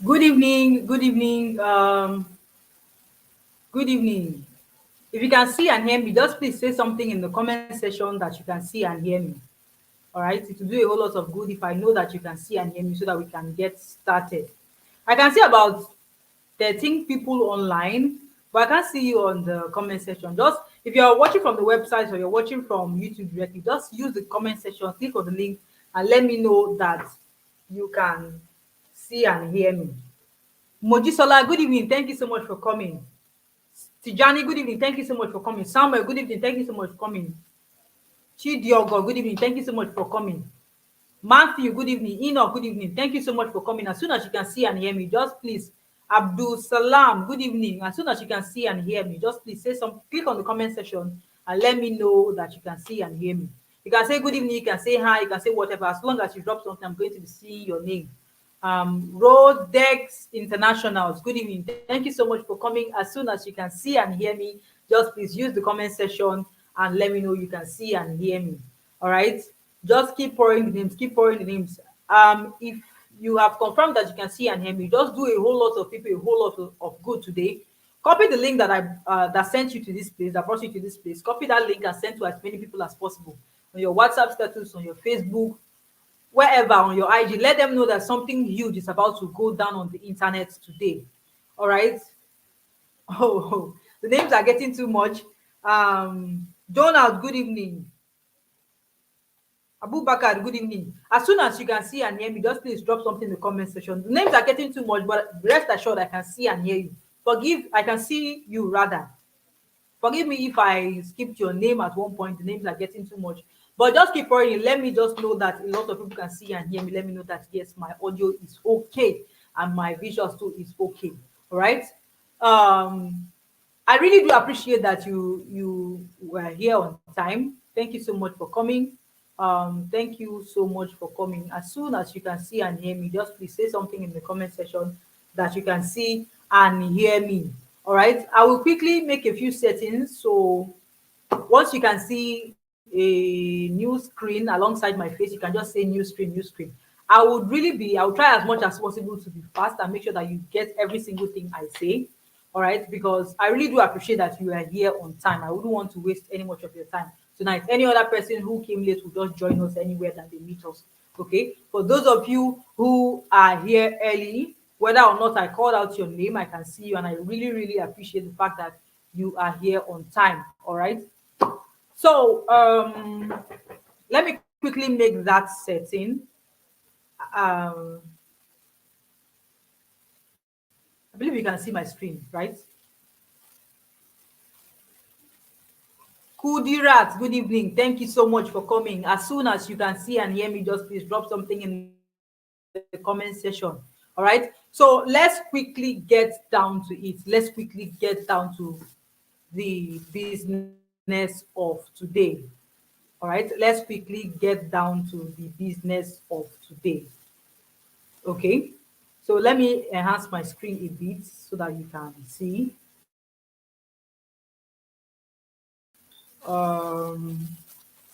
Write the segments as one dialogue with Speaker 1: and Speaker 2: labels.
Speaker 1: Good evening. Good evening. Good evening. If you can see and hear me, just please say something in the comment section that you can see and hear me. All right. It will do a whole lot of good if I know that you can see and hear me so that we can get started. I can see about 13 people online, but I can't see you on the comment section. Just if you're watching from the website or you're watching from YouTube directly, just use the comment section, click on the link, and let me know that you can see and hear me. Mojisola, good evening. Thank you so much for coming. Tijani, good evening. Thank you so much for coming. Samuel, good evening. Thank you so much for coming. Chidiogo, good evening. Thank you so much for coming. Matthew, good evening. Enoch, good evening. Thank you so much for coming. As soon as you can see and hear me, just please. Abdul Salam, good evening. As soon as you can see and hear me, just please say some. Click on the comment section and let me know that you can see and hear me. You can say good evening. You can say hi. You can say whatever. As long as you drop something, I'm going to see your name. Rodex Internationals, good evening. Thank you so much for coming. As soon as you can see and hear me, just please use the comment section and let me know you can see and hear me. All right, just keep pouring the names, keep pouring the names. If you have confirmed that you can see and hear me, just do a whole lot of people a whole lot of good today. Copy the link that that sent you to this place, that brought you to this place. Copy that link and send to as many people as possible on your WhatsApp status, on your Facebook, wherever, on your IG. Let them know that something huge is about to go down on the internet today. All right. Oh, the names are getting too much. Donald, good evening. Abubakar, good evening. As soon as you can see and hear me, just please drop something in the comment section. The names are getting too much, but rest assured I can see and hear you. I can see you rather. Forgive me if I skipped your name at one point. The names are getting too much. But just keep pouring in. Let me just know that a lot of people can see and hear me. Let me know that yes, my audio is okay and my visuals too is okay. All right. I really do appreciate that you were here on time. Thank you so much for coming. Thank you so much for coming. As soon as you can see and hear me, just please say something in the comment section that you can see and hear me. All right. I will quickly make a few settings. So once you can see a new screen alongside my face, you can just say new screen, new screen. I will try as much as possible to be fast and make sure that you get every single thing I say. All right, because I really do appreciate that you are here on time. I wouldn't want to waste any much of your time tonight. Any other person who came late will just join us anywhere that they meet us. Okay, for those of you who are here early, whether or not I called out your name, I can see you, and I really, really appreciate the fact that you are here on time. All right. So let me quickly make that setting. Um, I believe you can see my screen, right? Kudirat, good evening. Thank you so much for coming. As soon as you can see and hear me, just please drop something in the comment section. All right. So let's quickly get down to it. Let's quickly get down to the business of today. All right. Let's quickly get down to the business of today. Okay. So let me enhance my screen a bit so that you can see.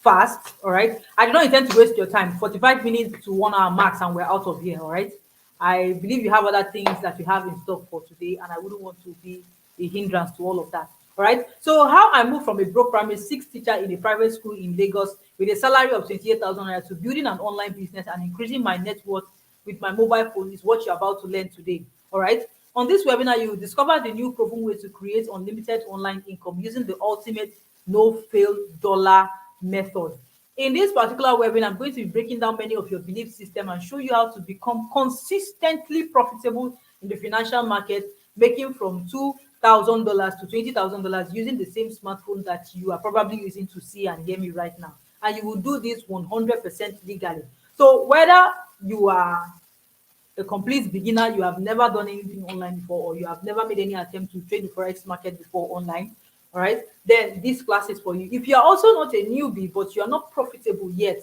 Speaker 1: Fast. All right. I do not intend to waste your time. 45 minutes to 1 hour max, and we're out of here. All right. I believe you have other things that you have in stock for today, and I wouldn't want to be a hindrance to all of that. All right. So, how I moved from a broke primary six teacher in a private school in Lagos with a salary of 28,000 naira to building an online business and increasing my net worth with my mobile phone is what you're about to learn today. All right. On this webinar, you will discover the new proven way to create unlimited online income using the ultimate no fail dollar method. In this particular webinar, I'm going to be breaking down many of your belief system and show you how to become consistently profitable in the financial market, making from $2,000 to $20,000 using the same smartphone that you are probably using to see and hear me right now. And you will do this 100% legally. So whether you are a complete beginner, you have never done anything online before, or you have never made any attempt to trade the forex market before online, all right, then this class is for you. If you are also not a newbie but you are not profitable yet,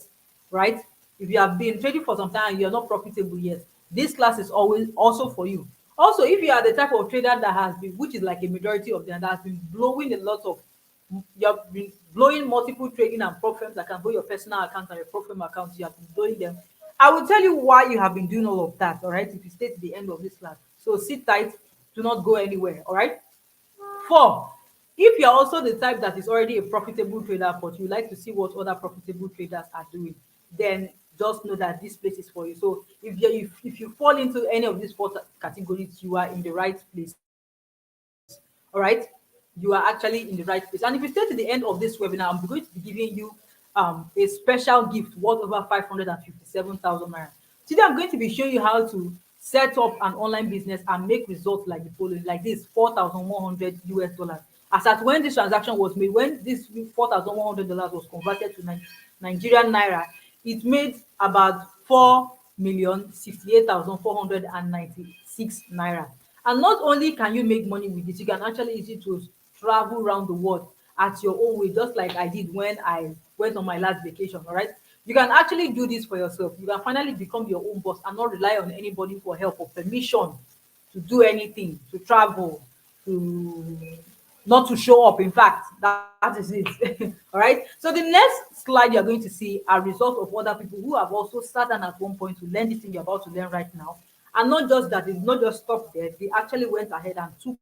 Speaker 1: right, if you have been trading for some time and you are not profitable yet, this class is always also for you. Also, if you are the type of trader that has been, which is like a majority of them, that has been blowing a lot of, you have been blowing multiple trading and prop firms that can go your personal account and your prop firm account, you have been blowing them, I will tell you why you have been doing all of that, all right, if you stay to the end of this class. So sit tight, do not go anywhere, all right? Four, if you're also the type that is already a profitable trader, but you like to see what other profitable traders are doing, then just know that this place is for you. So if you fall into any of these four categories, you are in the right place. All right, you are actually in the right place. And if you stay to the end of this webinar, I'm going to be giving you a special gift worth over 557,000 naira. Today, I'm going to be showing you how to set up an online business and make results like the following, like this: 4,100 US dollars. As at when this transaction was made, when this $4,100 was converted to Nigerian naira, it made about 4,068,496 naira. And not only can you make money with this, you can actually use it to travel around the world at your own way, just like I did when I went on my last vacation. All right, you can actually do this for yourself. You can finally become your own boss and not rely on anybody for help or permission to do anything, to travel, to not to show up. In fact, that is it. All right, so the next slide you're going to see are results of other people who have also sat down at one point to learn this thing you're about to learn right now. And not just that, it's not just stopped there, they actually went ahead and took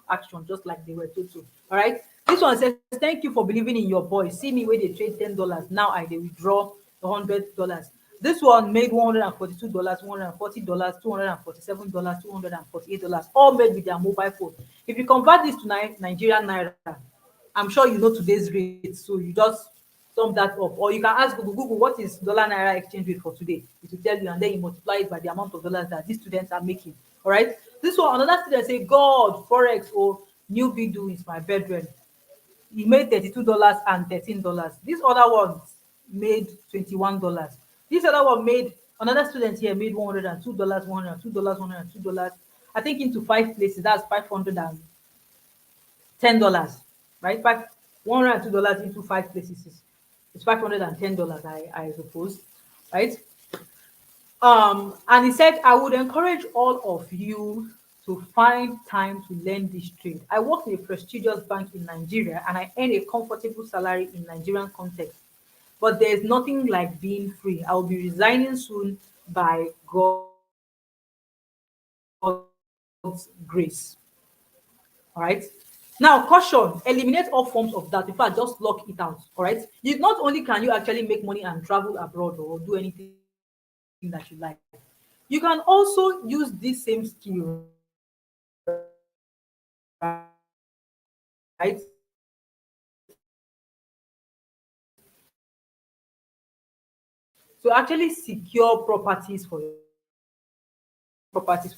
Speaker 1: action just like they were told to. All right, this one says, thank you for believing in your boy. See me where they trade $10, now I they withdraw $100. This one made $142, $140, $247, $248, all made with their mobile phone. If you convert this to Nigerian naira, I'm sure you know today's rate, so you just sum that up. Or you can ask Google, what is dollar naira exchange rate for today? It will tell you, and then you multiply it by the amount of dollars that these students are making. All right. This one, another student say, God, Forex or new Bidu is my brethren. He made $32 and $13. These other ones made $21. This other one made, another student here made $102, $102, $102. I think into 5 places, that's $510, right? $102 into 5 places is $510, I suppose, right? And he said, I would encourage all of you to find time to learn this trade. I work in a prestigious bank in Nigeria and I earn a comfortable salary in Nigerian context. But there's nothing like being free. I will be resigning soon by God's grace. All right. Now, caution, eliminate all forms of that. In fact, just lock it out. All right. You not only can you actually make money and travel abroad or do anything that you like, you can also use this same skill, right? To actually secure properties for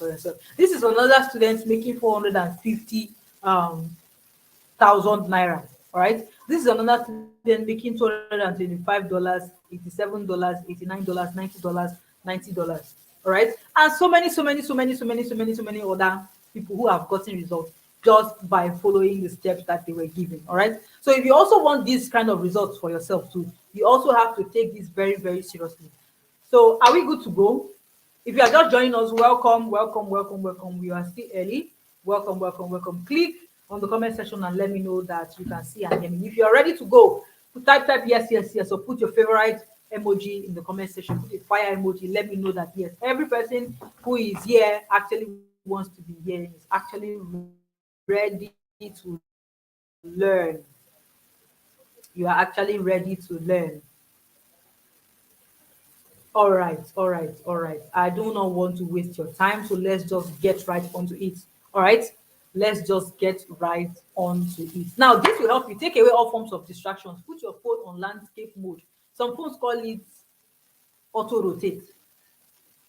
Speaker 1: yourself. This is another student making 450 thousand naira. All right. This is another student making $225, $87, $89, $90. All right. And so many other people who have gotten results just by following the steps that they were given. All right. So if you also want these kind of results for yourself too, you also have to take this very, very seriously. So are we good to go? If you are just joining us, welcome, welcome, welcome, welcome. We are still early. Welcome, welcome, welcome. Click on the comment section and let me know that you can see and hear me. If you are ready to go, type yes, yes, yes, or put your favorite emoji in the comment section. Put a fire emoji. Let me know that yes, every person who is here actually wants to be here, is actually ready to learn. You are actually ready to learn. All right, all right, all right. I do not want to waste your time, so let's just get right onto it. All right, let's just get right onto it. Now, this will help you take away all forms of distractions. Put your phone on landscape mode. Some phones call it auto rotate.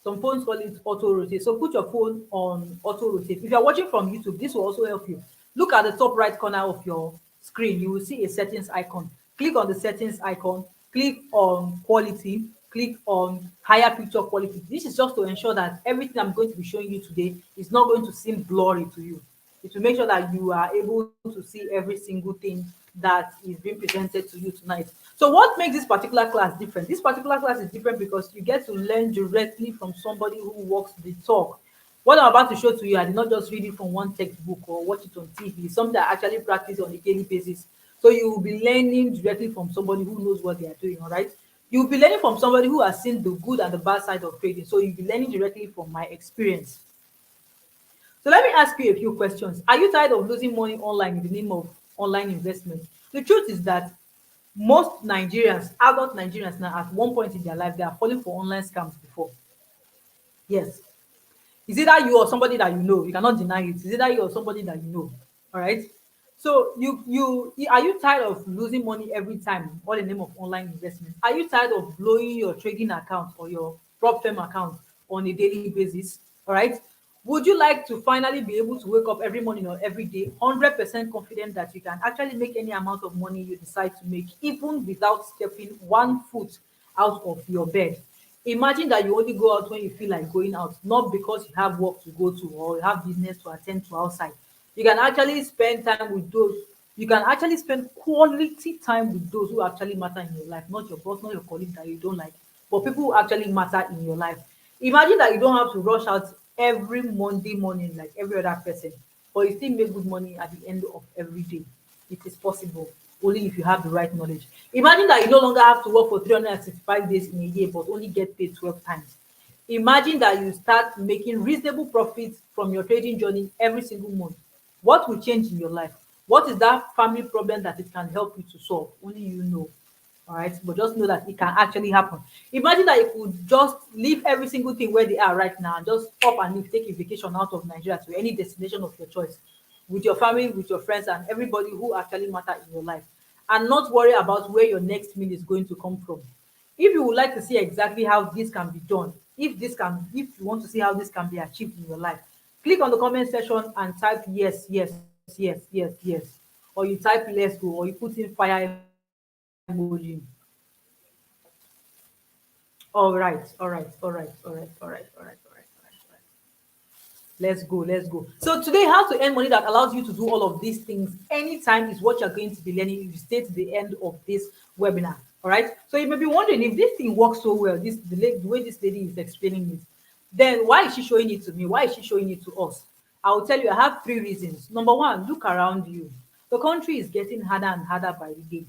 Speaker 1: Some phones call it auto rotate. So put your phone on auto rotate. If you're watching from YouTube, this will also help you. Look at the top right corner of your screen. You will see a settings icon. Click on the settings icon. Click on quality. Click on higher picture quality. This is just to ensure that everything I'm going to be showing you today is not going to seem blurry to you. It will make sure that you are able to see every single thing that is being presented to you tonight. So what makes this particular class different? This particular class is different because you get to learn directly from somebody who walks the talk. What I'm about to show to you, I did not just read it from one textbook or watch it on TV. It's something I actually practice on a daily basis. So you will be learning directly from somebody who knows what they are doing, all right? You'll be learning from somebody who has seen the good and the bad side of trading. So you'll be learning directly from my experience. So let me ask you a few questions. Are you tired of losing money online in the name of online investment? The truth is that most Nigerians, adult Nigerians now, at one point in their life, they are falling for online scams before. Yes. Is either you or somebody that you know. You cannot deny it. Is either you or somebody that you know. All right. So are you tired of losing money every time, all in the name of online investment? Are you tired of blowing your trading account or your prop firm account on a daily basis? All right. Would you like to finally be able to wake up every morning or every day 100% confident that you can actually make any amount of money you decide to make, even without stepping one foot out of your bed? Imagine that you only go out when you feel like going out, not because you have work to go to or you have business to attend to outside. You can actually spend time with those, you can actually spend quality time with those who actually matter in your life, not your boss, not your colleague that you don't like, but people who actually matter in your life. Imagine that you don't have to rush out every Monday morning like every other person, but you still make good money at the end of every day. It is possible, only if you have the right knowledge. Imagine that you no longer have to work for 365 days in a year but only get paid 12 times. Imagine that you start making reasonable profits from your trading journey every single month. What will change in your life? What is that family problem that it can help you to solve? Only you know. All right, but just know that it can actually happen. Imagine that you could just leave every single thing where they are right now and just up and leave, take a vacation out of Nigeria to any destination of your choice with your family, with your friends, and everybody who actually matter in your life, and not worry about where your next meal is going to come from. If you would like to see exactly how this can be done, if you want to see how this can be achieved in your life, click on the comment section and type yes, yes, yes, yes, yes, or you type let's go, or you put in fire emoji. All right, all right, all right, all right, all right, all right, all right, all right, all right. Let's go, let's go. So today, how to earn money that allows you to do all of these things anytime is what you're going to be learning if you stay to the end of this webinar. All right. So you may be wondering if this thing works so well, the way this lady is explaining it, then why is she showing it to me? Why is she showing it to us? I will tell you, I have three reasons. Number one, look around you. The country is getting harder and harder by the day.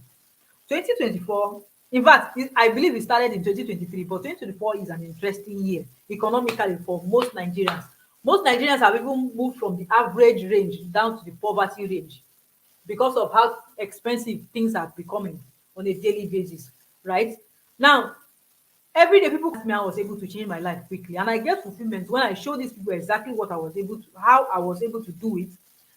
Speaker 1: 2024, in fact, I believe it started in 2023, but 2024 is an interesting year economically for most Nigerians. Most Nigerians have even moved from the average range down to the poverty range because of how expensive things are becoming on a daily basis, right? Now, every day people ask me how I was able to change my life quickly, and I get fulfillment when I show these people exactly what I was able to, how I was able to do it.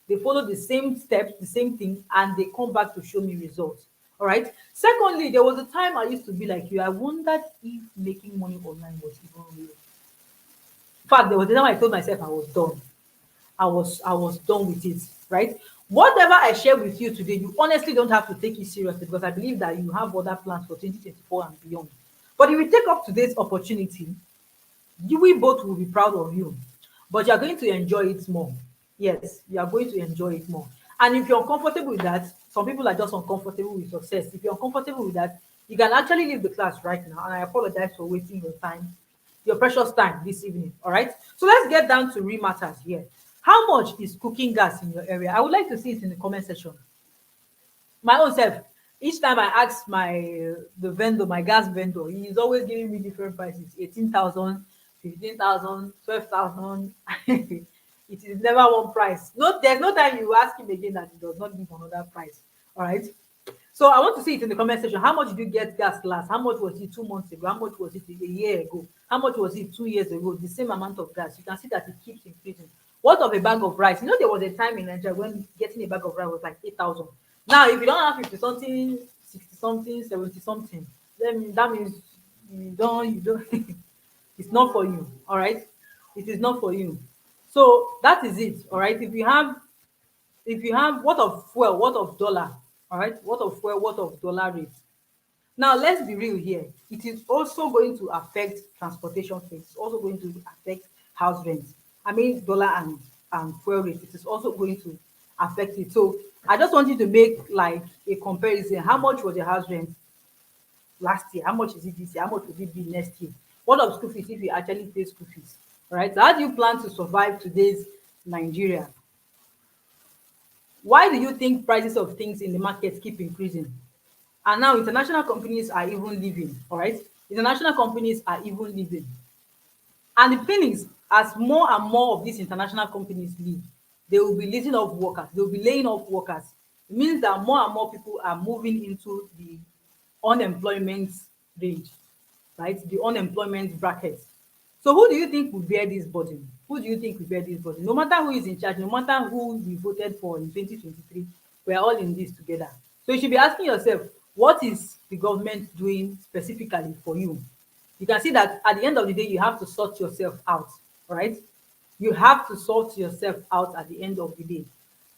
Speaker 1: They follow the same steps, the same thing, and they come back to show me results. All right. Secondly, there was a time I used to be like you. I wondered if making money online was even real. In fact, there was a time I told myself I was done. I was done with it, right? Whatever I share with you today, you honestly don't have to take it seriously because I believe that you have other plans for 2024 and beyond. But if you take up today's opportunity, we both will be proud of you, but you are going to enjoy it more. Yes, you are going to enjoy it more. And if you're uncomfortable with that, some people are just uncomfortable with success. If you're uncomfortable with that, you can actually leave the class right now. And I apologize for wasting your time, your precious time this evening. All right. So let's get down to real matters here. How much is cooking gas in your area? I would like to see it in the comment section. My own self, each time I ask the vendor, my gas vendor, he is always giving me different prices: 18,000, 15,000, 12,000. It is never one price. No, there's no time you ask him again that he does not give another price. All right. So I want to see it in the comment section. How much did you get gas last? How much was it 2 months ago? How much was it a year ago? How much was it 2 years ago? The same amount of gas. You can see that it keeps increasing. What of a bag of rice? You know, there was a time in Nigeria when getting a bag of rice was like 8,000. Now, if you don't have 50 something, 60 something, 70 something, then that means you don't, it's not for you. All right. It is not for you. So that is it. All right. If you have what of fuel, what of dollar, all right, what of fuel, what of dollar rate. Now let's be real here. It is also going to affect transportation fees. It's also going to affect house rent. I mean dollar and fuel rate. It is also going to affect it. So I just want you to make like a comparison. How much was your house rent last year? How much is it this year? How much will it be next year? What of school fees if you actually pay school fees? All right. So how do you plan to survive today's Nigeria? Why do you think prices of things in the market keep increasing? And now international companies are even leaving, all right? International companies are even leaving. And the thing is, as more and more of these international companies leave, they will be laying off workers. They will be laying off workers. It means that more and more people are moving into the unemployment range, right? The unemployment bracket. So who do you think will bear this burden? Who do you think will bear this burden? No matter who is in charge, no matter who we voted for in 2023, we are all in this together. So you should be asking yourself, what is the government doing specifically for you? You can see that at the end of the day, you have to sort yourself out, right? You have to sort yourself out at the end of the day.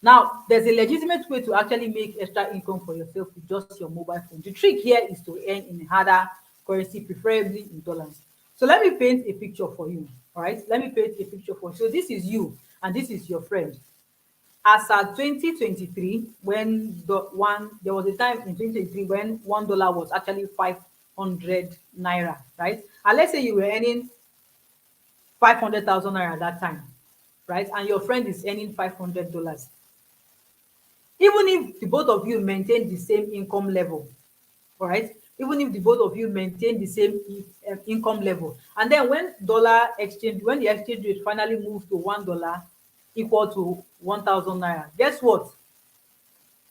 Speaker 1: Now, there's a legitimate way to actually make extra income for yourself with just your mobile phone. The trick here is to earn in harder currency, preferably in dollars. So let me paint a picture for you. All right, let me paint a picture for you. So this is you, and this is your friend. As at 2023, when there was a time in 2023 when $1 was actually 500 naira, right? And let's say you were earning 500,000 naira at that time, right? And your friend is earning $500. Even if the both of you maintain the same income level, all right? Even if the both of you maintain the same income level, and then when the exchange rate finally moves to $1 equal to 1,000 naira, guess what?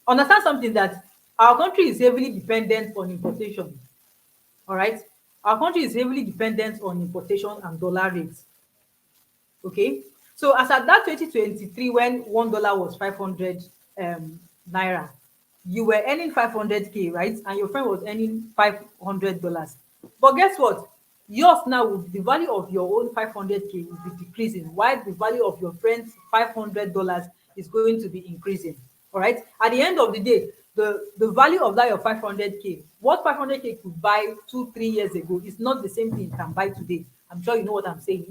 Speaker 1: Understand something, that our country is heavily dependent on importation. All right, our country is heavily dependent on importation and dollar rates. Okay, so as at that 2023, when $1 was 500 naira, you were earning 500k, right? And your friend was earning $500. But guess what? Yours now, with the value of your own 500k will be decreasing, while the value of your friend's $500 is going to be increasing. All right, at the end of the day, the value of that your 500k, what 500k could buy 2 3 years ago, is not the same thing it can buy today. I'm sure you know what I'm saying.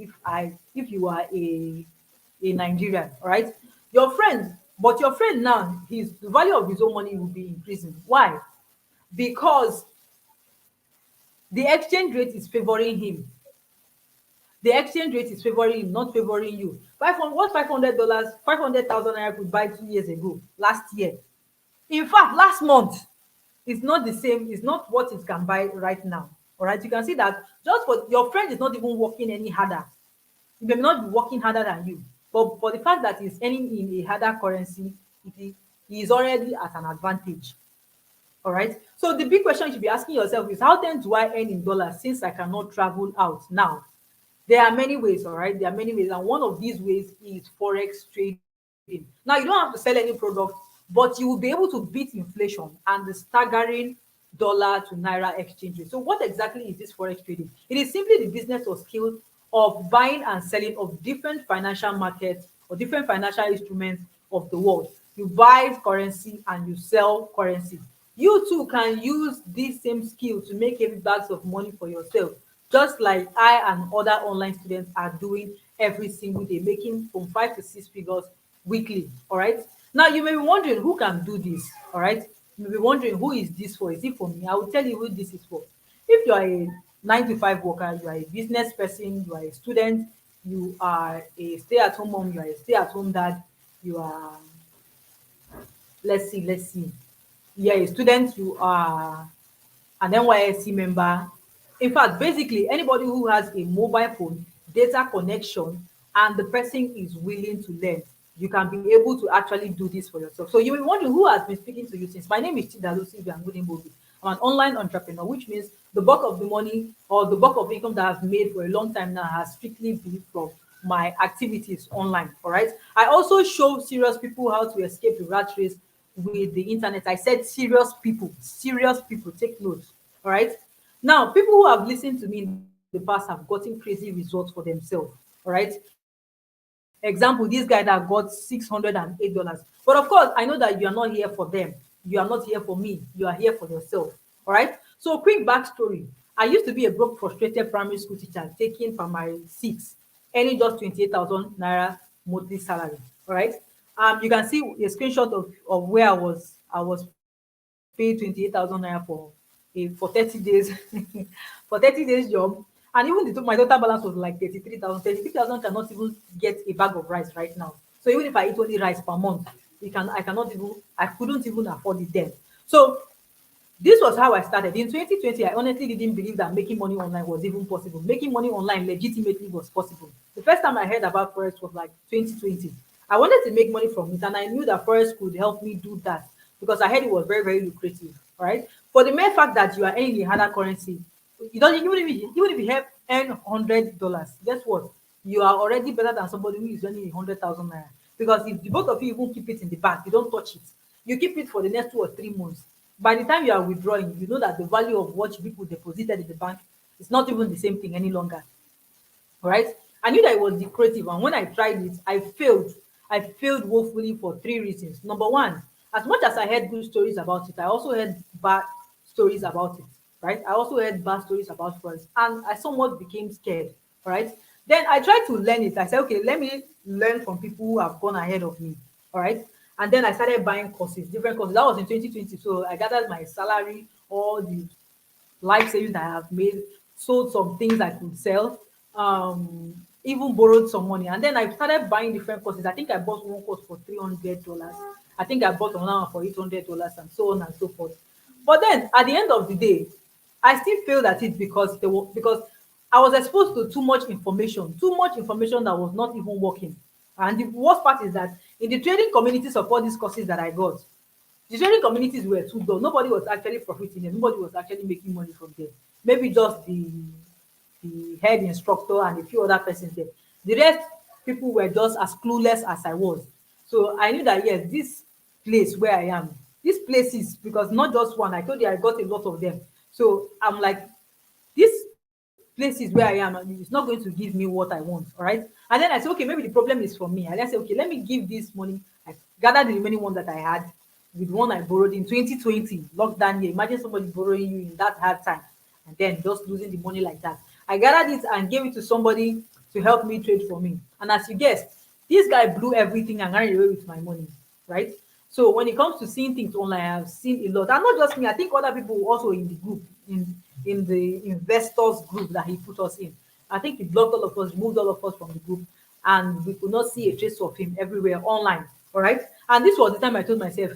Speaker 1: If you are a Nigerian, all right, your friend now, the value of his own money will be increasing. Why? Because the exchange rate is favoring him. The exchange rate is favoring him, not favoring you. What $500, 500,000 naira could buy 2 years ago, last year, in fact last month, it's not the same. It's not what it can buy right now. All right, you can see that just for your friend is not even working any harder. He may not be working harder than you, but for the fact that he's earning in a harder currency, he is already at an advantage. All right, so the big question you should be asking yourself is, how then do I earn in dollars since I cannot travel out now? There are many ways, all right? There are many ways, and one of these ways is forex trading. Now, you don't have to sell any product, but you will be able to beat inflation and the staggering dollar to naira exchange rate. So, what exactly is this forex trading? It is simply the business or skill of buying and selling of different financial markets or different financial instruments of the world. You buy currency and you sell currency. You too can use this same skill to make heavy bags of money for yourself, just like I and other online students are doing every single day, making from 5 to 6 figures weekly. All right. Now you may be wondering, who can do this? All right. You may be wondering, who is this for? Is it for me? I will tell you who this is for. If you are a 9 to 5 worker, you are a business person, you are a student, you are a stay-at-home mom, you are a stay-at-home dad, you are, let's see, you are a student, you are an NYSC member. In fact, basically anybody who has a mobile phone, data connection, and the person is willing to learn, you can be able to actually do this for yourself. So you will wonder, who has been speaking to you since. My name is Chidalu Sylvia Ngudimbobi. I'm an online entrepreneur, which means the bulk of the money or the bulk of income that I've made for a long time now has strictly been from my activities online. All right. I also show serious people how to escape the rat race with the internet. I said serious people, take notes. All right. Now, people who have listened to me in the past have gotten crazy results for themselves. All right. Example, this guy that got $608. But of course, I know that you are not here for them. You are not here for me. You are here for yourself. All right. So, quick backstory. I used to be a broke, frustrated primary school teacher taking primary six, earning just 28,000 naira monthly salary. All right. You can see a screenshot of where I was paid 28,000 naira for 30 days for 30 days job. And even my total balance was like 33,000. 33,000 cannot even get a bag of rice right now. So even if I eat only rice per month, I couldn't even afford it then. So This was how I started. In 2020, I honestly didn't believe that making money online was even possible. Making money online legitimately was possible. The first time I heard about Forex was like 2020. I wanted to make money from it, and I knew that Forex could help me do that because I heard it was very, very lucrative. All right. For the mere fact that you are earning a harder currency, you don't even if you have earn $100, guess what? You are already better than somebody who is earning 100,000 naira. Because if the both of you even keep it in the bank, you don't touch it. You keep it for the next 2 or 3 months. By the time you are withdrawing, you know that the value of what people deposited in the bank is not even the same thing any longer. All right. I knew that it was lucrative, and when I tried it, I failed. I failed woefully for three reasons. Number one, as much as I heard good stories about it, I also heard bad stories about it. Right. I also heard bad stories about friends, and I somewhat became scared. All right. Then I tried to learn it. I said, okay, let me learn from people who have gone ahead of me. All right. And then I started buying courses, different courses. That was in 2020. So I gathered my salary, all the life savings that I have made, sold some things I could sell, even borrowed some money. And then I started buying different courses. I think I bought one course for $300. I think I bought another one for $800 and so on and so forth. But then at the end of the day, I still failed at it because I was exposed to too much information that was not even working. And the worst part is that in the trading communities of all these courses that I got, the trading communities were too dull. Nobody was actually profiting them. Nobody was actually making money from them. Maybe just the head instructor and a few other persons there. The rest people were just as clueless as I was. So I knew that yes, this place where I am, these places, because not just one, I told you I got a lot of them. So I'm like, this places where I am, and it's not going to give me what I want. All right. And then I said, okay, maybe the problem is for me. And I said, okay, let me give this money. I gathered the remaining one that I had with one I borrowed in 2020, lockdown year. Imagine somebody borrowing you in that hard time and then just losing the money like that. I gathered it and gave it to somebody to help me trade for me. And as you guessed, this guy blew everything and ran away with my money, right? So when it comes to seeing things online, I've seen a lot. And not just me, I think other people also in the group, in the investors group that he put us in. I think he blocked all of us, removed all of us from the group, and we could not see a trace of him everywhere online. All right. And this was the time I told myself,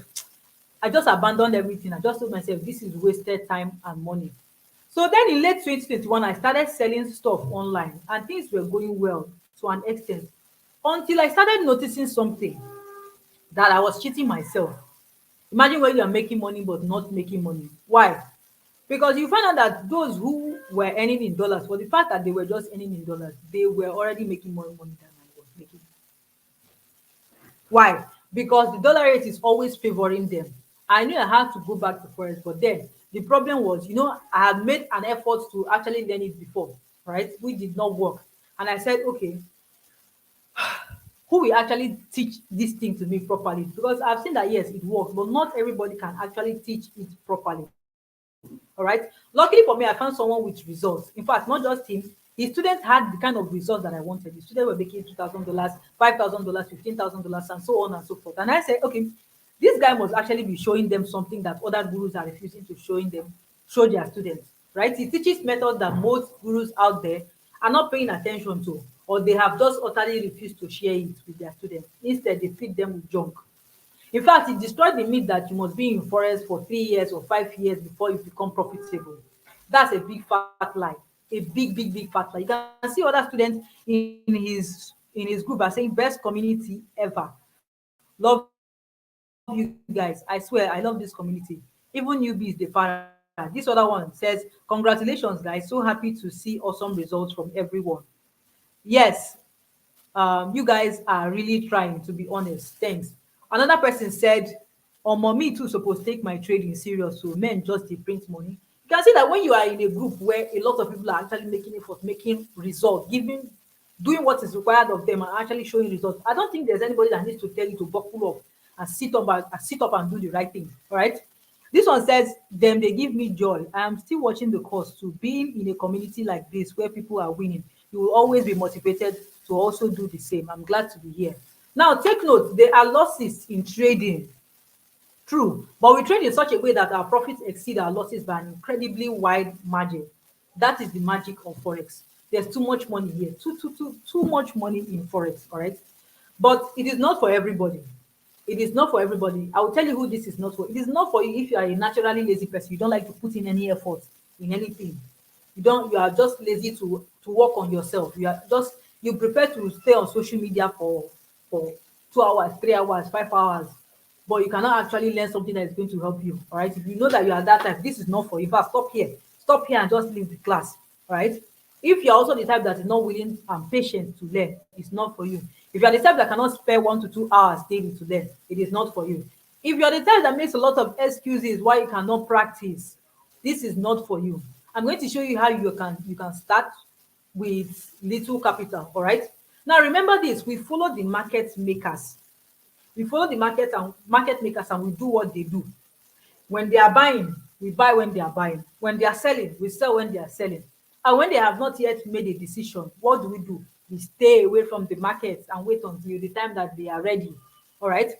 Speaker 1: I just abandoned everything. I just told myself, this is wasted time and money. So then in late 2021, I started selling stuff online and things were going well to an extent until I started noticing something that I was cheating myself. Imagine when you are making money but not making money. Why? Because you find out that those who were earning in dollars, for the fact that they were just earning in dollars, they were already making more money than I was making. Why? Because the dollar rate is always favoring them. I knew I had to go back to forex, but then the problem was, I had made an effort to actually learn it before, right? Which did not work. And I said, okay, who will actually teach this thing to me properly? Because I've seen that yes, it works, but not everybody can actually teach it properly. All right. Luckily for me, I found someone with results. In fact, not just him, his students had the kind of results that I wanted. The students were making $2,000, $5,000, $15,000, and so on and so forth. And I said, okay, this guy must actually be showing them something that other gurus are refusing to show their students. Right? He teaches methods that most gurus out there are not paying attention to, or they have just utterly refused to share it with their students. Instead, they feed them with junk. In fact, it destroyed the myth that you must be in forest for 3 years or 5 years before you become profitable. That's a big fat lie. A big, big, big fat lie. You can see other students in his group are saying best community ever. Love you guys. I swear I love this community. Even newbies, the para. This other one says, congratulations, guys. So happy to see awesome results from everyone. Yes, you guys are really trying, to be honest. Thanks. Another person said, me too suppose take my trading serious, so men just dey print money. You can see that when you are in a group where a lot of people are actually making effort, making results, doing what is required of them and actually showing results, I don't think there's anybody that needs to tell you to buckle up and sit up and do the right thing. All right. This one says, them they give me joy. I am still watching the course too. Being in a community like this where people are winning, you will always be motivated to also do the same. I'm glad to be here. Now, take note, there are losses in trading. True, but we trade in such a way that our profits exceed our losses by an incredibly wide margin. That is the magic of forex. There's too much money here, too much money in forex. All right, but it is not for everybody. It is not for everybody. I will tell you who this is not for. It is not for you if you are a naturally lazy person. You don't like to put in any effort in anything. You are just lazy to work on yourself. You prefer to stay on social media for 2 hours, 3 hours, 5 hours, but you cannot actually learn something that is going to help you. All right. If you know that you are that type, this is not for you. In fact, stop here. Stop here and just leave the class. All right. If you're also the type that is not willing and patient to learn, it's not for you. If you are the type that cannot spare 1 to 2 hours daily to learn, it is not for you. If you're the type that makes a lot of excuses why you cannot practice, this is not for you. I'm going to show you how you can start with little capital. All right. Now remember this: we follow the market makers. We follow the market makers, and we do what they do. When they are buying, we buy when they are buying. When they are selling, we sell when they are selling. And when they have not yet made a decision, what do? We stay away from the market and wait until the time that they are ready. All right.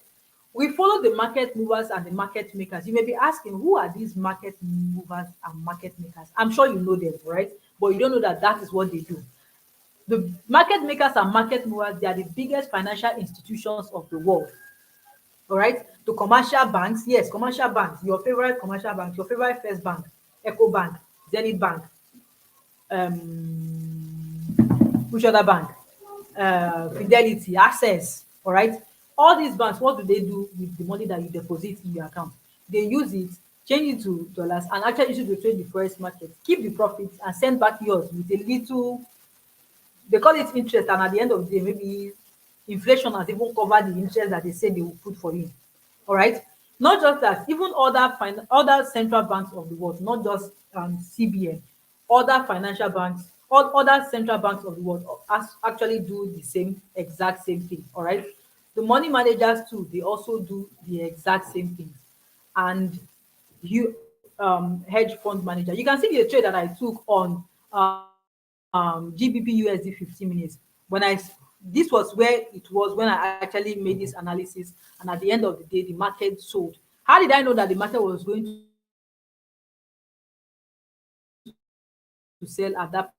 Speaker 1: We follow the market movers and the market makers. You may be asking, who are these market movers and market makers? I'm sure you know them, right? But you don't know that that is what they do. The market makers and market movers, they are the biggest financial institutions of the world. All right. To commercial banks, yes, commercial banks, your favorite commercial bank, your favorite First Bank, Eco Bank, Zenith Bank, which other bank? Fidelity, Access. All right. All these banks, what do they do with the money that you deposit in your account? They use it, change it to dollars, and actually use it to trade the forex market, keep the profits, and send back yours with a little. They call it interest, and at the end of the day, maybe inflation has even covered the interest that they say they will put for you. All right. Not just that, even other central banks of the world, not just CBN, other financial banks, all other central banks of the world actually do the exact same thing. All right. The money managers too, they also do the exact same things. And you hedge fund manager, you can see the trade that I took on GBP USD 15 minutes. When I This was where it was when I actually made this analysis, and at the end of the day, the market sold. How did I know that the market was going to sell at that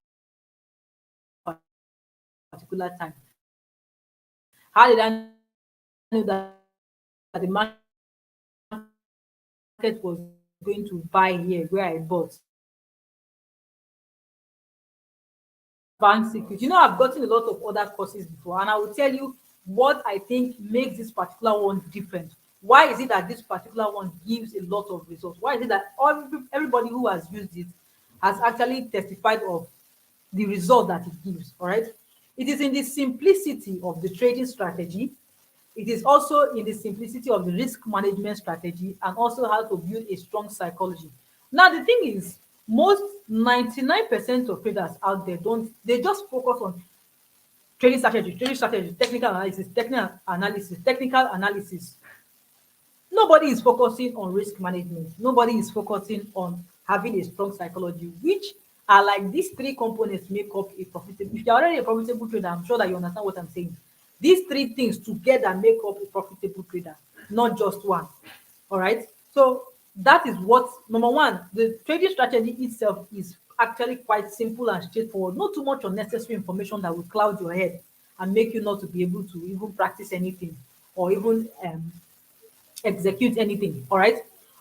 Speaker 1: particular time? How did I know that the market was going to buy here where I bought? Bank secret. I've gotten a lot of other courses before, and I will tell you what I think makes this particular one different. Why is it that this particular one gives a lot of results? Why is it that everybody who has used it has actually testified of the result that it gives? All right. It is in the simplicity of the trading strategy. It is also in the simplicity of the risk management strategy, and also how to build a strong psychology. Now, the thing is, most 99% of traders out there they just focus on trading strategy, technical analysis. Nobody is focusing on risk management. Nobody is focusing on having a strong psychology, which are like these three components make up a profitable. If you're already a profitable trader, I'm sure that you understand what I'm saying. These three things together make up a profitable trader, not just one. All right. So that is what number one, the trading strategy itself is actually quite simple and straightforward. Not too much unnecessary information that will cloud your head and make you not to be able to even practice anything or even execute anything. All right.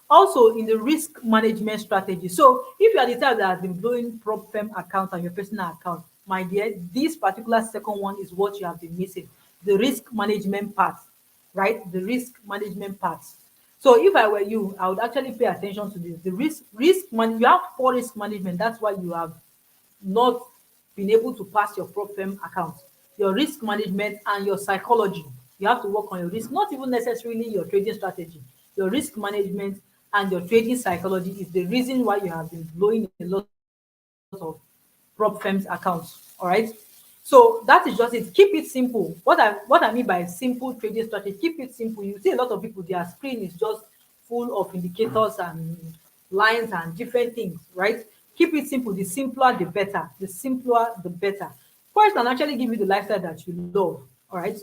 Speaker 1: Also, in the risk management strategy. So, if you are the type that has been blowing prop firm account and your personal account, my dear, this particular second one is what you have been missing: the risk management part, right? The risk management part. So, if I were you, I would actually pay attention to this. The you have poor risk management. That's why you have not been able to pass your prop firm account. Your risk management and your psychology. You have to work on your risk, not even necessarily your trading strategy. Your risk management and your trading psychology is the reason why you have been blowing a lot of prop firms accounts. All right. So that is just it. Keep it simple. What I mean by simple trading strategy, keep it simple. You see a lot of people, their screen is just full of indicators and lines and different things, right? Keep it simple. The simpler the better. The simpler the better. First can actually give you the lifestyle that you love. All right.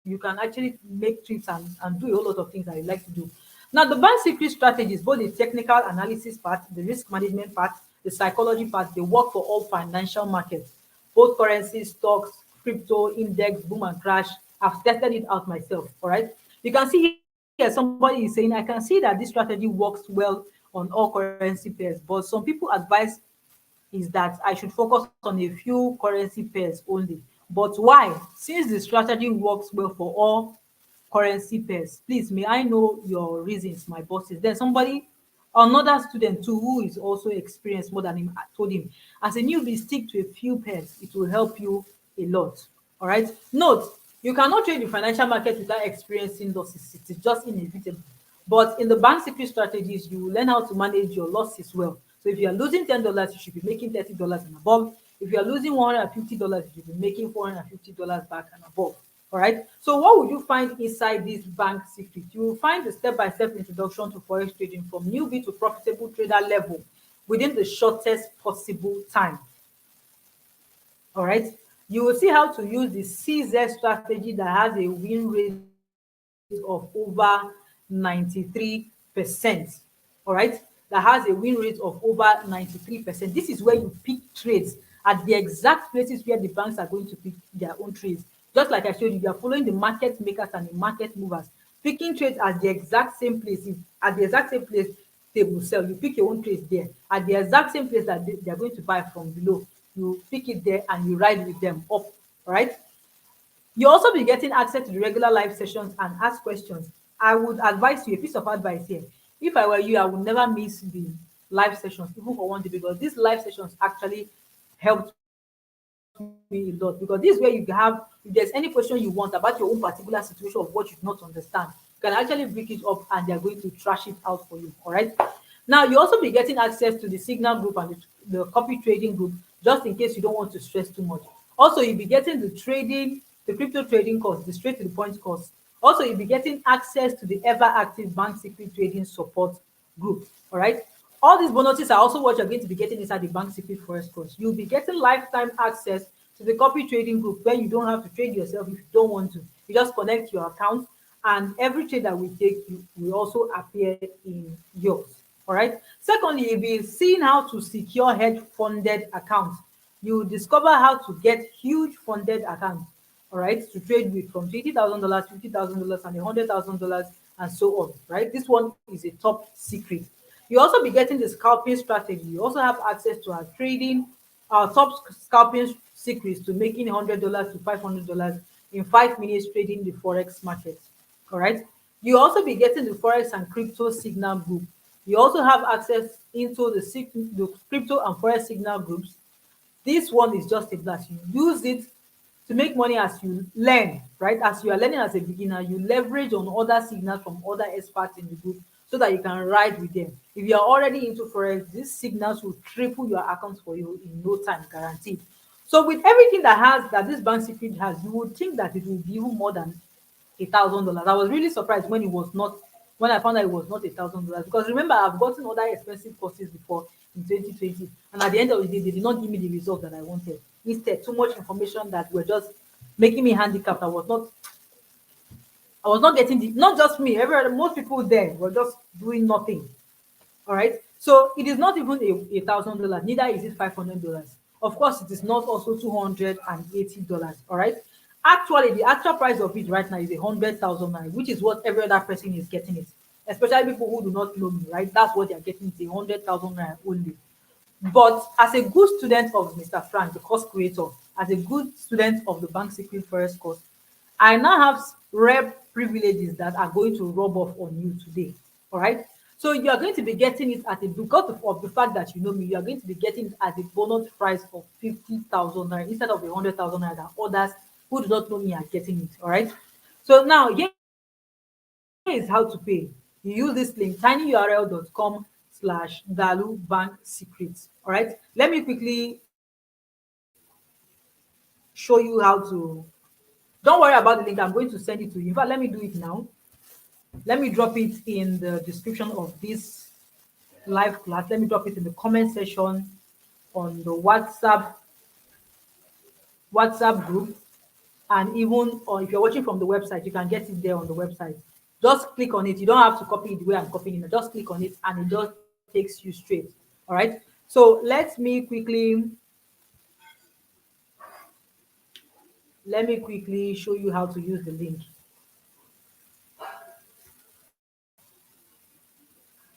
Speaker 1: You can actually make trips and do a whole lot of things that you like to do. Now, the bank secret strategies, both the technical analysis part, the risk management part, the psychology part, they work for all financial markets, both currencies, stocks, crypto, index, boom and crash. I've tested it out myself. All right. You can see here somebody is saying, I can see that this strategy works well on all currency pairs, but some people advise is that I should focus on a few currency pairs only. But why? Since the strategy works well for all currency pairs, please may I know your reasons, my bosses. Then somebody, another student too, who is also experienced more than him, told him, as a newbie, stick to a few pairs. It will help you a lot. All right. Note, you cannot trade the financial market without experiencing losses. It is just inevitable. But in the bank secret strategies, you will learn how to manage your losses well. So if you are losing $10, you should be making $30 and above. If you are losing $150, you should be making $450 back and above. All right. So what would you find inside this bank secret? You will find the step-by-step introduction to forex trading from newbie to profitable trader level within the shortest possible time. All right. You will see how to use the CZ strategy that has a win rate of over 93%. All right. That has a win rate of over 93%. This is where you pick trades at the exact places where the banks are going to pick their own trades. Just like I showed you, you are following the market makers and the market movers, picking trades at the exact same place. At the exact same place they will sell, you pick your own trades there. At the exact same place that they are going to buy from below, you pick it there and you ride with them up. All right. You also be getting access to the regular live sessions and ask questions. I would advise you a piece of advice here. If I were you, I would never miss the live sessions, even for one day, because these live sessions actually helped me a lot. Because this is where you have, if there's any question you want about your own particular situation of what you do not understand, you can actually bring it up and they're going to trash it out for you. All right. Now, you also be getting access to the Signal group and the copy trading group, just in case you don't want to stress too much. Also, you'll be getting the crypto trading course, the straight to the point course. Also, you'll be getting access to the ever active bank secret trading support group. All right. All these bonuses are also what you're going to be getting inside the bank secret forex course. You'll be getting lifetime access to the copy trading group where you don't have to trade yourself if you don't want to. You just connect your account and every trade that we take you will also appear in yours. All right. Secondly, you'll be seeing how to secure hedge funded accounts. You will discover how to get huge funded accounts, all right, to trade with from $20,000, $50,000, and $100,000, and so on. Right. This one is a top secret. You also be getting the scalping strategy. You also have access to our trading, our top scalping secrets to making $100 to $500 in 5 minutes trading the forex market. All right. You also be getting the forex and crypto signal group. You also have access into the crypto and forex signal groups. This one is just a blast. You use it to make money as you learn, right? As you are learning as a beginner, you leverage on other signals from other experts in the group so that you can ride with them. If you are already into forex, these signals will triple your accounts for you in no time, guaranteed. So with everything that this bank secret has, you would think that it will be even more than $1,000. I was really surprised when it was not, when I found out it was not $1,000, because remember I've gotten other expensive courses before in 2020, and at the end of the day they did not give me the result that I wanted. Instead, too much information that were just making me handicapped. I was not getting the, not just me, every most people there were just doing nothing. All right. So it is not even $1,000, neither is it $500. Of course, it is not also $280. All right. Actually, the actual price of it right now is 100,000 naira, which is what every other person is getting it. Especially people who do not know me, right? That's what they are getting, it 100,000 naira only. But as a good student of Mr. Frank, the course creator, as a good student of the Bank Secret Forest course, I now have rare privileges that are going to rub off on you today. All right. So you are going to be getting it at a, because of the fact that you know me, you are going to be getting it at a bonus price of 50,000 naira instead of the 100,000 naira that others who do not know me are getting it. All right. So now here is how to pay. You use this link tinyurl.com/dalu bank secrets. All right. Let me quickly show you how to. Don't worry about the link. I'm going to send it to you. In fact, let me do it now. Let me drop it in the description of this live class. Let me drop it in the comment section on the WhatsApp group, and even or if you're watching from the website, you can get it there on the website. Just click on it. You don't have to copy it the way I'm copying it. Just click on it and it just takes you straight. All right. So let me quickly show you how to use the link.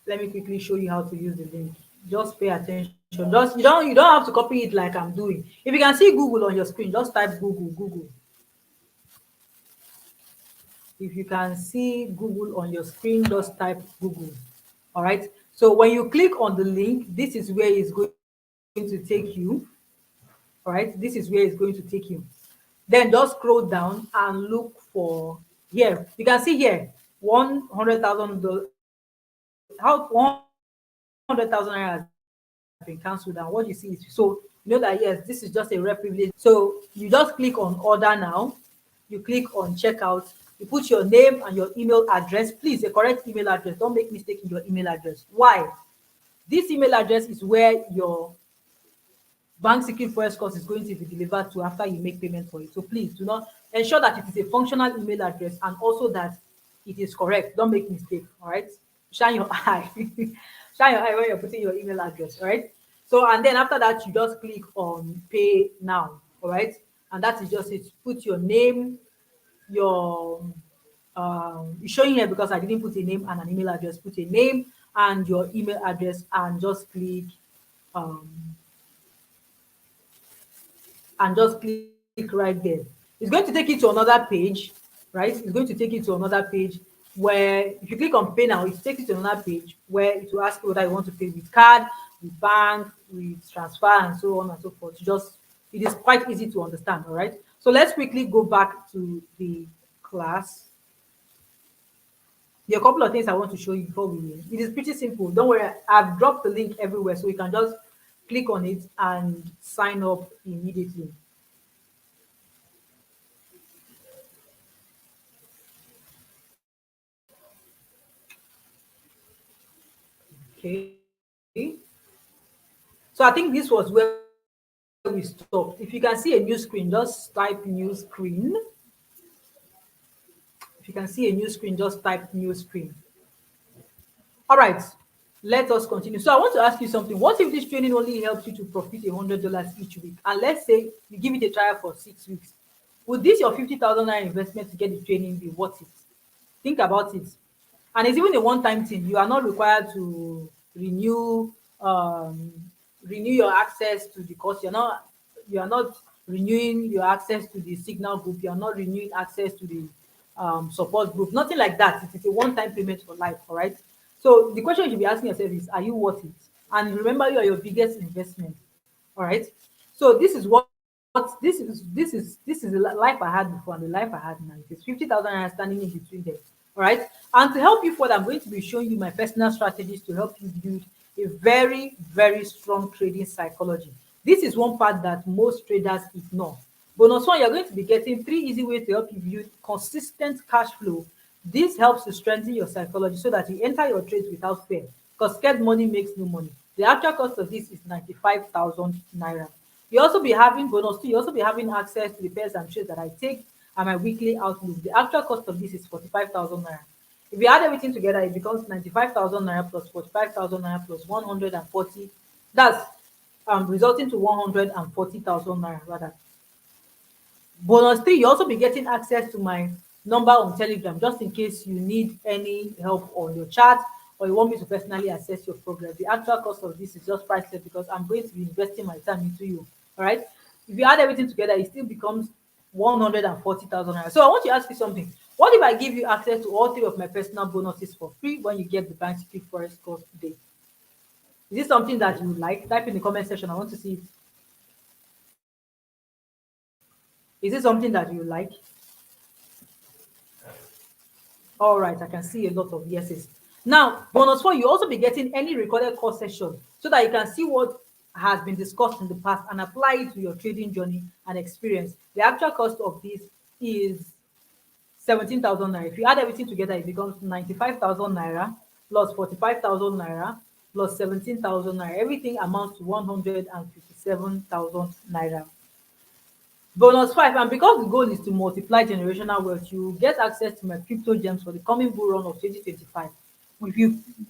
Speaker 1: Let me quickly show you how to use the link. Just pay attention. Just you don't have to copy it like I'm doing. If you can see Google on your screen, just type Google. If you can see Google on your screen, just type Google. All right. So when you click on the link, this is where it's going to take you. All right. This is where it's going to take you. Then just scroll down and look for here. You can see here 100,000. How 100,000 naira has been cancelled, and what you see is, so you know that yes, this is just a rare privilege. So you just click on order now, you click on checkout, you put your name and your email address, please a correct email address, don't make mistake in your email address. Why? This email address is where your bank secret forex course is going to be delivered to after you make payment for it. So please do not, ensure that it is a functional email address and also that it is correct. Don't make mistake. All right. Shine your eye. Shine your eye when you're putting your email address. All right. So and then after that, you just click on pay now. All right. And that is just it. Put your name, your it's showing here because I didn't put a name and an email address. Put a name and your email address and just click um right there. It's going to take you to another page, right? It's going to take you to another page where if you click on pay now, it takes you to another page where it will ask you whether you want to pay with card, with bank, with transfer, and so on and so forth. Just it is quite easy to understand, all right? So let's quickly go back to the class. There are a couple of things I want to show you before we leave. It is pretty simple. Don't worry, I've dropped the link everywhere so you can just click on it and sign up immediately. Okay. So I think this was where we stopped. If you can see a new screen, just type new screen. If you can see a new screen, just type new screen. All right, let us continue. So I want to ask you something. What if this training only helps you to profit $100 each week? And let's say you give it a trial for 6 weeks. Would this your 50,000 naira investment to get the training be worth it? Think about it. And it's even a one-time thing. You are not required to um, renew your access to the course. You are not renewing your access to the signal group. You are not renewing access to the support group. Nothing like that. It is a one-time payment for life. All right. So the question you should be asking yourself is, are you worth it? And remember, you are your biggest investment. All right. So this is what this is the life I had before and the life I had now. It's 50,000 naira standing in between them. All right. And to help you further, I'm going to be showing you my personal strategies to help you build a very, very strong trading psychology. This is one part that most traders ignore. Bonus one, you're going to be getting 3 easy ways to help you build consistent cash flow. This helps to strengthen your psychology so that you enter your trades without fear. Because scared money makes no money. The actual cost of this is 95,000 naira. You also be having bonus two. You also be having access to the pairs and trades that I take and my weekly outlook. The actual cost of this is 45,000 naira. If you add everything together, it becomes 95,000 naira plus 45,000 naira plus 140. That's resulting to 140,000 naira rather. Bonus three, you also be getting access to my number on Telegram just in case you need any help on your chart or you want me to personally assess your progress. The actual cost of this is just priceless because I'm going to be investing my time into you. All right. If you add everything together, it still becomes 140,000 naira. So I want to ask you something. What if I give you access to all 3 of my personal bonuses for free when you get the Bank Secret Forex course today? Is this something that you would like? Type in the comment section. I want to see it. Is it something that you like? All right, I can see a lot of yeses. Now, bonus four, you also be getting any recorded course session so that you can see what has been discussed in the past and apply it to your trading journey and experience. The actual cost of this is 17,000 naira. If you add everything together, it becomes 95,000 naira plus 45,000 naira plus 17,000 naira. Everything amounts to 157,000 naira. Bonus five, and because the goal is to multiply generational wealth, you get access to my crypto gems for the coming bull run of 2025.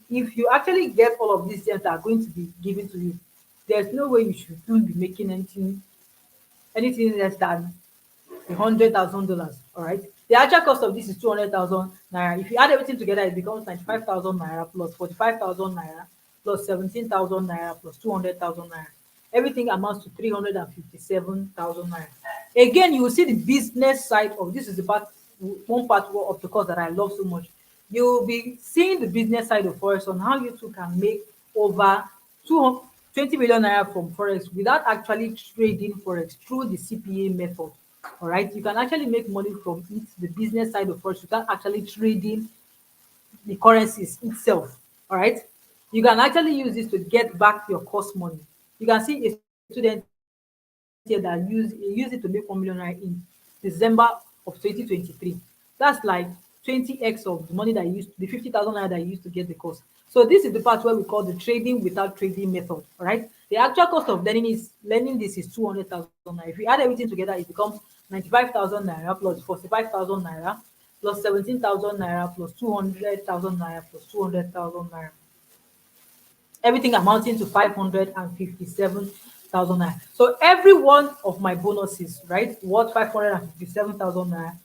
Speaker 1: If you actually get all of these gems that are going to be given to you, there's no way you should soon be making anything less than $100,000. All right. The actual cost of this is 200,000 naira. If you add everything together, it becomes 95,000 naira plus 45,000 naira plus 17,000 naira plus 200,000 naira. Everything amounts to 357,000 naira. Again, you will see the business side of this is the part, one part of the course that I love so much. You will be seeing the business side of forex on how you too can make over 20 million naira from forex without actually trading forex through the CPA method. All right, you can actually make money from it, the business side of forex, without actually trading the currencies itself. All right, you can actually use this to get back your cost money. You can see a student here that use it to make 1 million naira in December of 2023. That's like 20x of the money that you used, the 50,000 naira that you used to get the course. So this is the part where we call the trading without trading method. All right. The actual cost of learning this is 200,000 naira. If you add everything together, it becomes 95,000 naira plus 45,000 naira plus 17,000 naira plus 200,000 naira plus 200,000 naira, everything amounting to 557,000 naira. So every one of my bonuses, right, worth 557,000 naira,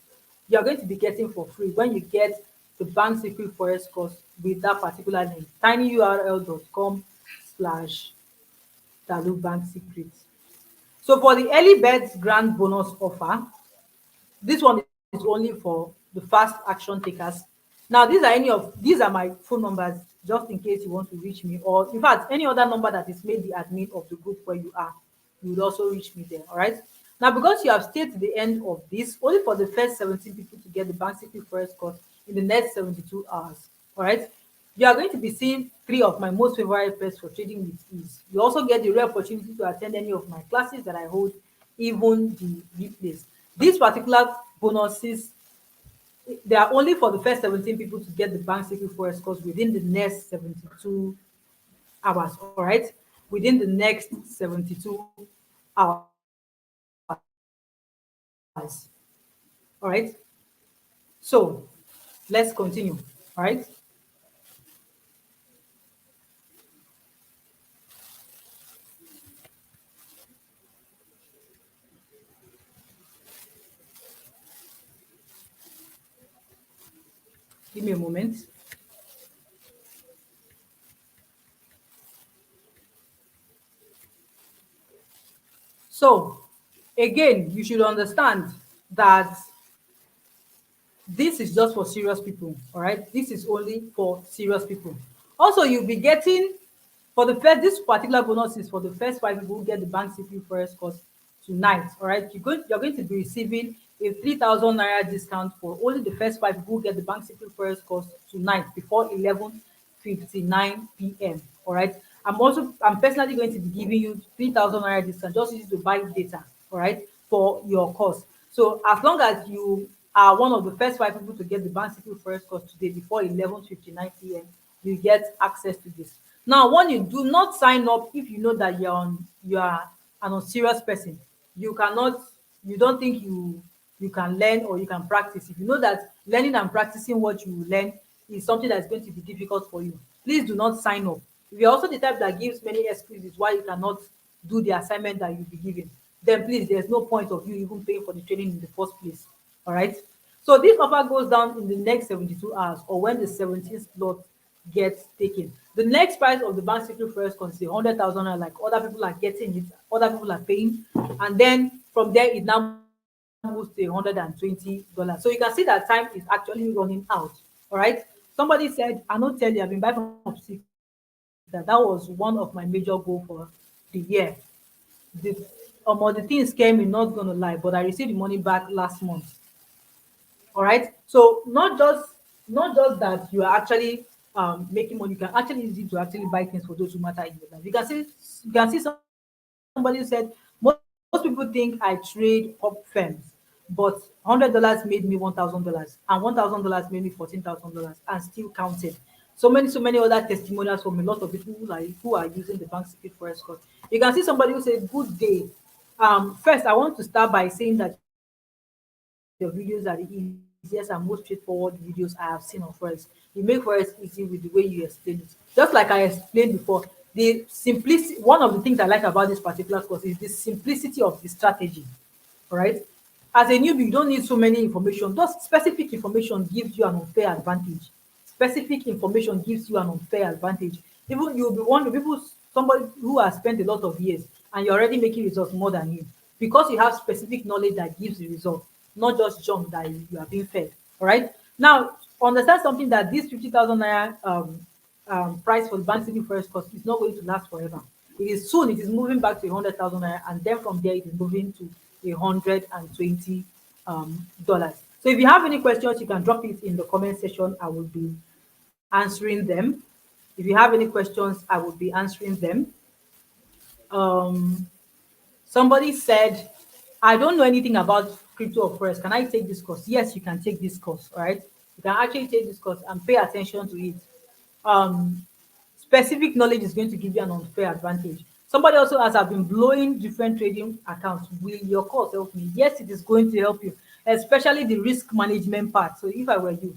Speaker 1: you are going to be getting for free when you get the bank secret forex course with that particular link, tinyurl.com/Dalu Bank Secret. So for the early birds grant bonus offer, this one is only for the fast action takers. Now, these are my phone numbers, just in case you want to reach me, or in fact, any other number that is made the admin of the group where you are, you would also reach me there. All right. Now, because you have stayed to the end of this, only for the first 17 people to get the bank secret forex course in the next 72 hours. All right. You are going to be seeing three of my most favorite pairs for trading with ease. You also get the rare opportunity to attend any of my classes that I hold, even the replays. These particular bonuses, they are only for the first 17 people to get the bank secret forex course within the next 72 hours. All right, within the next 72 hours. All right, so let's continue. All right. Give me a moment. So, again, you should understand that this is just for serious people. All right, this is only for serious people. Also, you'll be getting, for the first, this particular bonus is for the first 5 people who get the bank CP first course tonight. All right, you're going to be receiving a 3,000 naira discount for only the first 5 people who get the bank CP first course tonight before 11:59 p.m. All right, I'm personally going to be giving you 3,000 naira discount, just use to buy data. All right, for your course. So as long as you are one of the first 5 people to get the bank secret first course today before 11:59 p.m., you get access to this. Now, one, you do not sign up if you know that you are an unserious person. You don't think you can learn or you can practice. If you know that learning and practicing what you learn is something that's going to be difficult for you, please do not sign up. If you're also the type that gives many excuses why you cannot do the assignment that you'll be given, then please, there's no point of you even paying for the training in the first place. All right. So this offer goes down in the next 72 hours or when the 17th slot gets taken. The next price of the bank secret first course is 100,000, like other people are getting it, other people are paying, and then from there it now moves to $120. So you can see that time is actually running out. All right. Somebody said, I not tell you, I've been buying from six. That was one of my major goal for the year. The the thing scare me, not gonna lie, but I received the money back last month. All right. So not just that you are actually making money, you can actually use it to actually buy things for those who matter in your life. You can see somebody who said most people think I trade up firms, but $100 made me $1,000, and $1,000 made me $14,000, and still counted. So many other testimonials from a lot of people who are using the bank secret for escort. You can see somebody who said, "Good day. First, I want to start by saying that your videos are the easiest and most straightforward videos I have seen on Forex. You make Forex easy with the way you explain it. Just like I explained before, the simplicity, one of the things I like about this particular course is the simplicity of the strategy. All right. As a newbie, you don't need so many information. Just specific information gives you an unfair advantage. Specific information gives you an unfair advantage. Even you'll be one of the people, somebody who has spent a lot of years and you're already making results more than him because you have specific knowledge that gives the result, not just junk that you are being fed. All right. Now, understand something that this 50,000 naira price for the bank city first course is not going to last forever. It is soon, it is moving back to 100,000 naira, and then from there, it is moving to $120. So if you have any questions, you can drop it in the comment section. I will be answering them. If you have any questions, I will be answering them. Um, Somebody said, I don't know anything about crypto or forex. Can I take this course? Yes, you can take this course. All right. You can actually take this course and pay attention to it. Um, Specific knowledge is going to give you an unfair advantage. Somebody also has I've been blowing different trading accounts. Will your course help me? Yes, it is going to help you, especially the risk management part. So if I were you,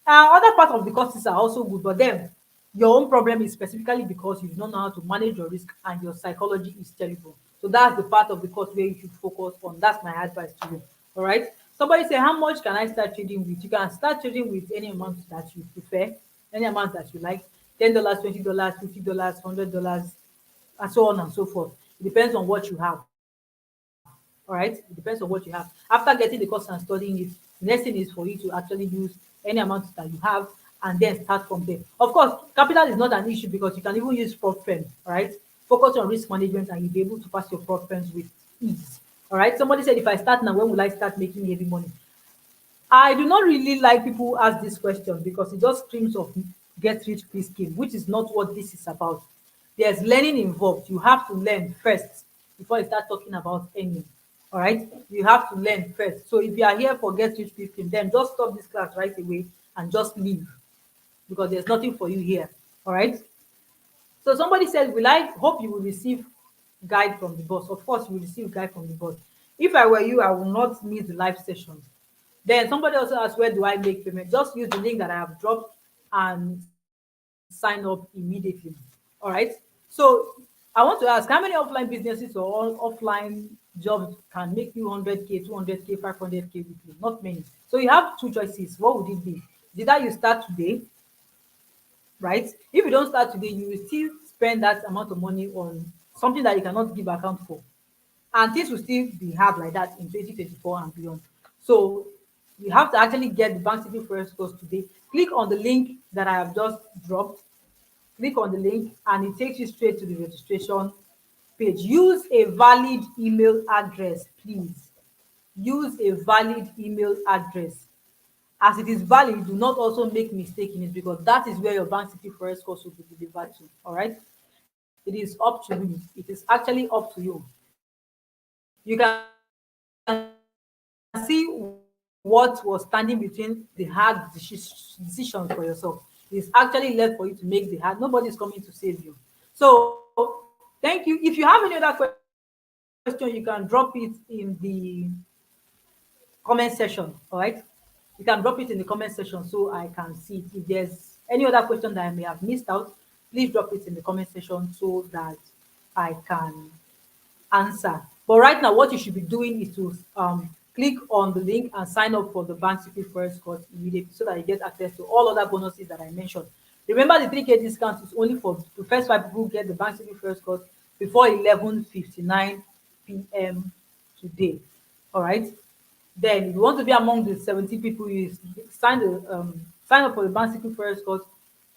Speaker 1: other parts of the courses are also good, but then your own problem is specifically because you don't know how to manage your risk and your psychology is terrible. So that's the part of the course where you should focus on. That's my advice to you. All right. Somebody say, how much can I start trading with? You can start trading with any amount that you prefer, any amount that you like. $10, $20, $50, $100, and so on and so forth. It depends on what you have. All right, it depends on what you have. After getting the course and studying it, the next thing is for you to actually use any amount that you have and then start from there. Of course, capital is not an issue because you can even use prop firm. All right, focus on risk management and you'll be able to pass your prop firms with ease. All right, somebody said, if I start now, when will I start making heavy money? I do not really like people who ask this question because it just screams of get rich quick scheme, which is not what this is about. There's learning involved. You have to learn first before you start talking about earning. All right, you have to learn first. So if you are here for get rich quick scheme, then just stop this class right away and just leave because there's nothing for you here. All right. So somebody said, will I hope you will receive guide from the boss? Of course, you will receive guide from the boss. If I were you, I will not miss the live sessions. Then somebody also asked, where do I make payment? Just use the link that I have dropped and sign up immediately. All right. So I want to ask, how many offline businesses or all offline jobs can make you 100K, 200K, 500K weekly? Not many. So you have two choices. What would it be? Either you start today, right? If you don't start today, you will still spend that amount of money on something that you cannot give account for. And things will still be hard like that in 2024 and beyond. So you have to actually get the Bank City Forex course today. Click on the link that I have just dropped. Click on the link and it takes you straight to the registration page. Use a valid email address, please. Use a valid email address. As it is valid, do not also make mistake in it because that is where your Bank City Forex course will be delivered to. All right. It is up to you. It is actually up to you. You can see what was standing between the hard decisions for yourself. It's actually left for you to make the hard. Nobody is coming to save you. So thank you. If you have any other question, you can drop it in the comment section. All right. You can drop it in the comment section so I can see it. If there's any other question that I may have missed out, please drop it in the comment section so that I can answer. But right now, what you should be doing is to click on the link and sign up for the Bank City Forex course immediately so that you get access to all other bonuses that I mentioned. Remember, the 3K discount is only for the first 5 people who get the Bank City Forex course before 11:59 p.m. today. All right. Then, if you want to be among the 70 people, you sign up for the Bank City Forex course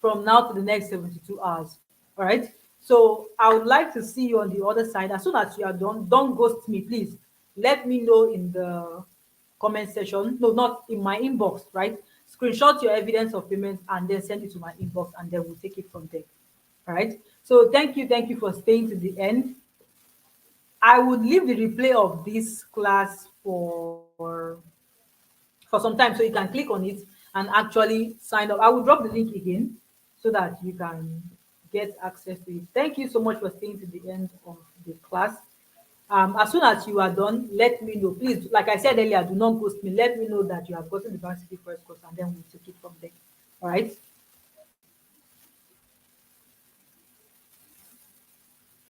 Speaker 1: from now to the next 72 hours. All right. So I would like to see you on the other side. As soon as you are done, don't ghost me, please. Let me know in the comment section. No, not in my inbox, right? Screenshot your evidence of payment and then send it to my inbox, and then we'll take it from there. All right. So thank you for staying to the end. I would leave the replay of this class for some time so you can click on it and actually sign up. I will drop the link again so that you can get access to it. Thank you so much for staying to the end of the class. As soon as you are done, let me know. Please, like I said earlier, do not ghost me. Let me know that you have gotten the Bank City Forex course and then we'll take it from there. All right.